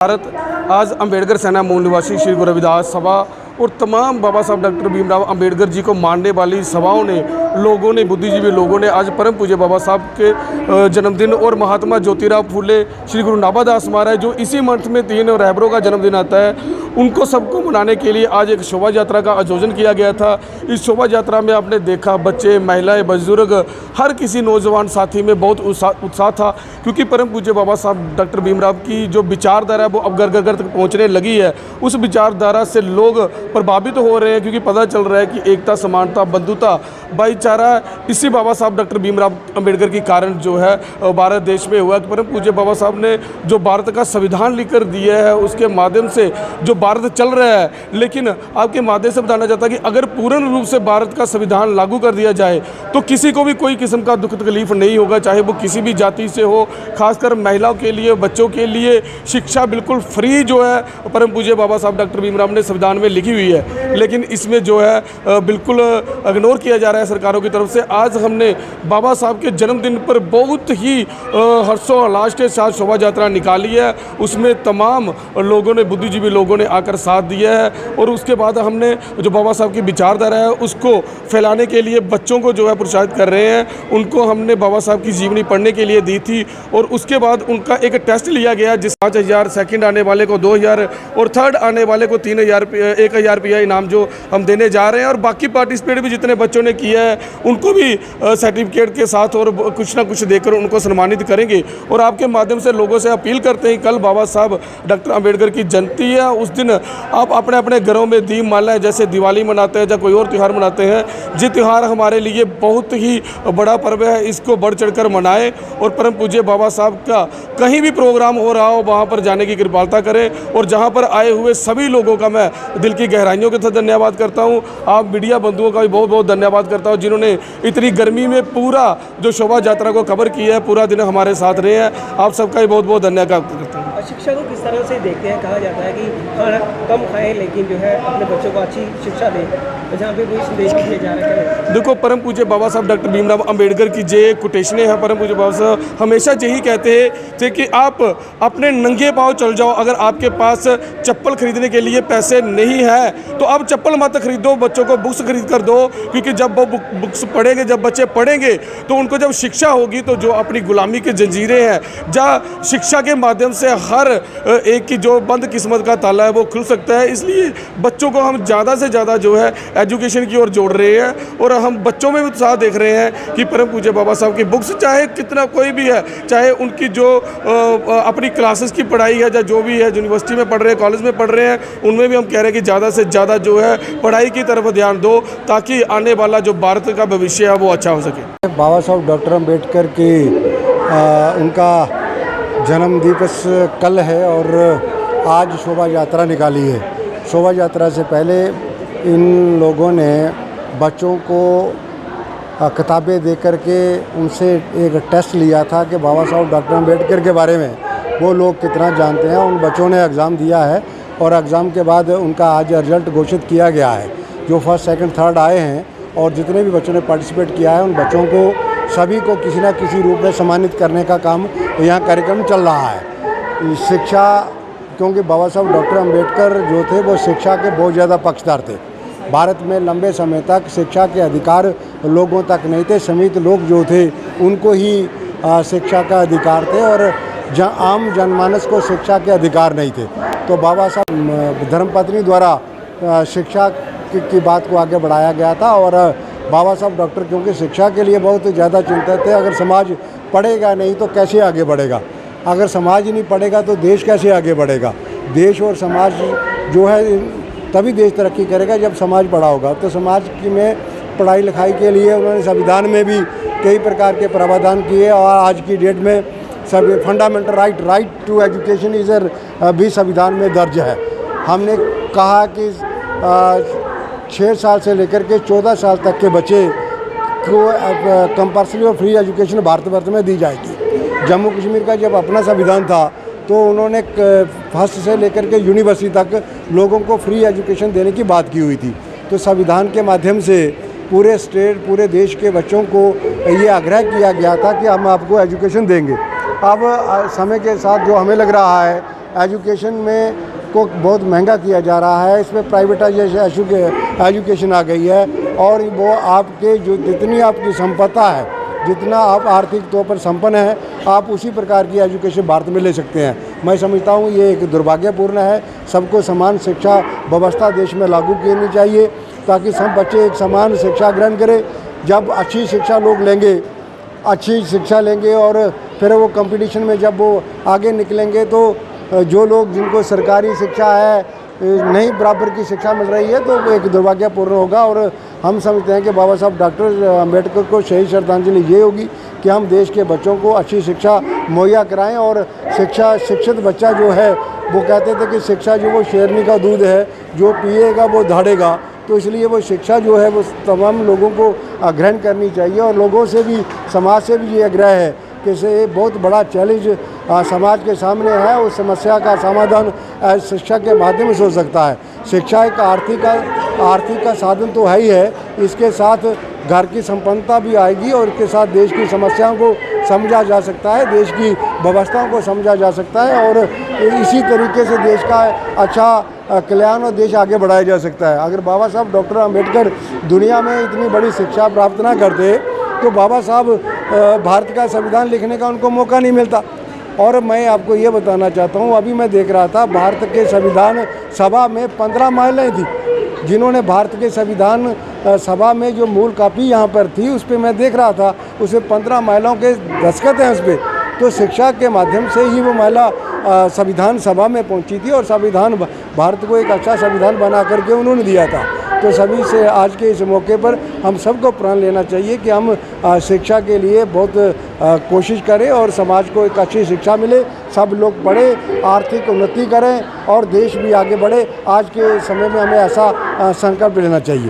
भारत आज अंबेडकर सेना मूल निवासी श्री गुरु रविदास सभा और तमाम बाबा साहब डॉक्टर भीमराव अंबेडकर जी को मानने वाली सभाओं ने, लोगों ने, बुद्धिजीवी लोगों ने आज परम पूज्य बाबा साहब के जन्मदिन और महात्मा ज्योतिराव फूले, श्री गुरु नाभादास महाराज जो इसी मंथ में 3 रहबरों का जन्मदिन आता है, उनको सबको मनाने के लिए आज एक शोभा यात्रा का आयोजन किया गया था। इस शोभा यात्रा में आपने देखा बच्चे, महिलाएं, बुजुर्ग, हर किसी नौजवान साथी में बहुत उत्साह था, क्योंकि परम पूज्य बाबा साहब डॉक्टर भीमराव की जो विचारधारा है वो अब घर घर तक पहुँचने लगी है। उस विचारधारा से लोग प्रभावित हो रहे हैं, क्योंकि पता चल रहा है कि एकता, समानता, बंधुता, भाईचारा इसी बाबा साहब डॉक्टर भीमराव अंबेडकर के कारण जो है भारत देश में हुआ। परम पूज्य बाबा साहब ने जो भारत का संविधान लिखकर दिया है, उसके माध्यम से जो भारत चल रहा है, लेकिन आपके माध्यम से बताना चाहता कि अगर पूर्ण रूप से भारत का संविधान लागू कर दिया जाए तो किसी को भी कोई किस्म का दुख तकलीफ नहीं होगा, चाहे वो किसी भी जाति से हो। खासकर महिलाओं के लिए, बच्चों के लिए शिक्षा बिल्कुल फ्री जो है परम पूज्य बाबा साहब डॉक्टर भीमराव ने संविधान में लिखी हुई है, लेकिन इसमें जो है बिल्कुल इग्नोर किया जा रहा है सरकारों की तरफ से। आज हमने बाबा साहब के जन्मदिन पर बहुत ही हर्षोल्लास के साथ शोभा यात्रा निकाली है। उसमें तमाम लोगों ने, बुद्धिजीवी लोगों ने आकर साथ दिया है, और उसके बाद हमने जो बाबा साहब की विचारधारा है उसको फैलाने के लिए बच्चों को जो है प्रोत्साहित कर रहे हैं। उनको हमने बाबा साहब की जीवनी पढ़ने के लिए दी थी, और उसके बाद उनका एक टेस्ट लिया गया जिस 5000, सेकंड आने वाले को 2000 और थर्ड आने वाले को 1000 रुपया इनाम जो हम देने जा रहे हैं। और बाकी पार्टिसिपेट भी जितने बच्चों ने किया है उनको भी सर्टिफिकेट के साथ और कुछ ना कुछ देकर उनको सम्मानित करेंगे। और आपके माध्यम से लोगों से अपील करते हैं, कल बाबा साहब डॉक्टर अंबेडकर की जयंती है, उस दिन आप अपने अपने घरों में दीप मालाएं, जैसे दिवाली मनाते हैं या कोई और त्यौहार मनाते हैं, ये त्यौहार हमारे लिए बहुत ही बड़ा पर्व है, इसको बढ़ चढ़कर मनाएं। और परम पूज्य बाबा साहब का कहीं भी प्रोग्राम हो रहा हो वहाँ पर जाने की कृपालता करें। और जहाँ पर आए हुए सभी लोगों का मैं दिल की गहराइयों के साथ धन्यवाद करता हूँ। आप मीडिया बंधुओं का भी बहुत बहुत धन्यवाद करता हूँ, जिन्होंने इतनी गर्मी में पूरा जो शोभा यात्रा को कवर किया है, पूरा दिन हमारे साथ रहे हैं। आप सबका भी बहुत बहुत धन्यवाद करता हूँ। शिक्षा को किस तरह से देखते हैं? कहा जाता है कि खाना कम खाएं लेकिन जो है अपने बच्चों को अच्छी शिक्षा दें, जहाँ पे कोई संदेश दिया जा रहा है। देखो, परम पूज्य बाबा साहब डॉक्टर भीमराव अंबेडकर की जे कोटेशनें हैं। परम पूज्य बाबा साहब हमेशा यही कहते थे कि आप अपने नंगे पाँव चल जाओ। अगर आपके पास चप्पल खरीदने के लिए पैसे नहीं है तो आप चप्पल मत खरीदो, बच्चों को बुक्स खरीद कर दो, क्योंकि जब वो बुक्स पढ़ेंगे, जब बच्चे पढ़ेंगे तो उनको जब शिक्षा होगी तो जो अपनी गुलामी की जंजीरें हैं, जहाँ शिक्षा के माध्यम से हर एक की जो बंद किस्मत का ताला है वो खुल सकता है। इसलिए बच्चों को हम ज़्यादा से ज़्यादा जो है एजुकेशन की ओर जोड़ रहे हैं, और हम बच्चों में भी उत्साह देख रहे हैं कि परम पूज्य बाबा साहब की बुक्स, चाहे कितना कोई भी है, चाहे उनकी जो अपनी क्लासेस की पढ़ाई है या जो भी है, यूनिवर्सिटी में पढ़ रहे हैं, कॉलेज में पढ़ रहे हैं, उनमें भी हम कह रहे हैं कि ज़्यादा से ज़्यादा जो है पढ़ाई की तरफ ध्यान दो, ताकि आने वाला जो भारत का भविष्य है वो अच्छा हो सके। बाबा साहब डॉक्टर अम्बेडकर की उनका जन्म दिवस कल है और आज शोभा यात्रा निकाली है। शोभा यात्रा से पहले इन लोगों ने बच्चों को किताबें दे कर के उनसे एक टेस्ट लिया था कि बाबा साहब डॉक्टर अम्बेडकर के बारे में वो लोग कितना जानते हैं। उन बच्चों ने एग्ज़ाम दिया है और एग्ज़ाम के बाद उनका आज रिजल्ट घोषित किया गया है। जो फर्स्ट, सेकंड, थर्ड आए हैं और जितने भी बच्चों ने पार्टिसिपेट किया है, उन बच्चों को सभी को किसी न किसी रूप में सम्मानित करने का काम यहाँ कार्यक्रम चल रहा है। शिक्षा, क्योंकि बाबा साहब डॉक्टर अम्बेडकर जो थे वो शिक्षा के बहुत ज़्यादा पक्षधर थे। भारत में लंबे समय तक शिक्षा के अधिकार लोगों तक नहीं थे, सीमित लोग जो थे उनको ही शिक्षा का अधिकार थे, और आम जनमानस को शिक्षा के अधिकार नहीं थे। तो बाबा साहब धर्मपत्नी द्वारा शिक्षा की बात को आगे बढ़ाया गया था, और बाबा साहब डॉक्टर क्योंकि शिक्षा के लिए बहुत ज़्यादा चिंतित थे। अगर समाज पढ़ेगा नहीं तो कैसे आगे बढ़ेगा? अगर समाज ही नहीं पढ़ेगा तो देश कैसे आगे बढ़ेगा? देश और समाज जो है तभी देश तरक्की करेगा जब समाज पढ़ा होगा। तो समाज की में पढ़ाई लिखाई के लिए उन्होंने संविधान में भी कई प्रकार के प्रावधान किए, और आज की डेट में सब fundamental right to education is भी संविधान में दर्ज है। हमने कहा कि 6 साल से लेकर के 14 साल तक के बच्चे को कंपल्सरी और फ्री एजुकेशन भारतवर्ष में दी जाएगी। जम्मू कश्मीर का जब अपना संविधान था तो उन्होंने फर्स्ट से लेकर के यूनिवर्सिटी तक लोगों को फ्री एजुकेशन देने की बात की हुई थी। तो संविधान के माध्यम से पूरे स्टेट, पूरे देश के बच्चों को ये आग्रह किया गया था कि हम आपको एजुकेशन देंगे। अब समय के साथ जो हमें लग रहा है एजुकेशन में को बहुत महंगा किया जा रहा है, इसमें प्राइवेटाइजेशन एजुकेशन आ गई है और वो आपके जो जितनी आपकी संपदा है, जितना आप आर्थिक तौर पर संपन्न हैं, आप उसी प्रकार की एजुकेशन भारत में ले सकते हैं। मैं समझता हूँ ये एक दुर्भाग्यपूर्ण है। सबको समान शिक्षा व्यवस्था देश में लागू करनी चाहिए ताकि सब बच्चे एक समान शिक्षा ग्रहण करें। जब अच्छी शिक्षा लोग लेंगे, अच्छी शिक्षा लेंगे और फिर वो कंपटीशन में जब वो आगे निकलेंगे तो जो लोग जिनको सरकारी शिक्षा है नहीं बराबर की शिक्षा मिल रही है तो वो एक दुर्भाग्यपूर्ण होगा। और हम समझते हैं कि बाबा साहब डॉक्टर अम्बेडकर को सही श्रद्धांजलि ये होगी कि हम देश के बच्चों को अच्छी शिक्षा मुहैया कराएं। और शिक्षित बच्चा जो है वो कहते थे कि शिक्षा जो वो शेरनी का दूध है, जो पिएगा वो दहाड़ेगा। तो इसलिए वो शिक्षा जो है वो तमाम लोगों को ग्रहण करनी चाहिए। और लोगों से भी, समाज से भी ये आग्रह है कि ये बहुत बड़ा चैलेंज समाज के सामने है, उस समस्या का समाधान शिक्षा के माध्यम से हो सकता है। शिक्षा एक आर्थिक का साधन तो है ही है, इसके साथ घर की संपन्नता भी आएगी और इसके साथ देश की समस्याओं को समझा जा सकता है, देश की व्यवस्थाओं को समझा जा सकता है और इसी तरीके से देश का अच्छा कल्याण और देश आगे बढ़ाया जा सकता है। अगर बाबा साहब डॉक्टर अम्बेडकर दुनिया में इतनी बड़ी शिक्षा प्राप्त ना करते तो बाबा साहब भारत का संविधान लिखने का उनको मौका नहीं मिलता। और मैं आपको ये बताना चाहता हूँ, अभी मैं देख रहा था भारत के संविधान सभा में 15 महिलाएं थी जिन्होंने भारत के संविधान सभा में जो मूल कापी यहाँ पर थी उस पर मैं देख रहा था, उसमें 15 महिलाओं के दस्तखत हैं उस पर। तो शिक्षा के माध्यम से ही वो महिला संविधान सभा में पहुँची थी और संविधान भारत को एक अच्छा संविधान बना करके उन्होंने दिया था। तो सभी से आज के इस मौके पर हम सबको प्रण लेना चाहिए कि हम शिक्षा के लिए बहुत कोशिश करें और समाज को एक अच्छी शिक्षा मिले, सब लोग पढ़ें, आर्थिक उन्नति करें और देश भी आगे बढ़े। आज के समय में हमें ऐसा संकल्प लेना चाहिए।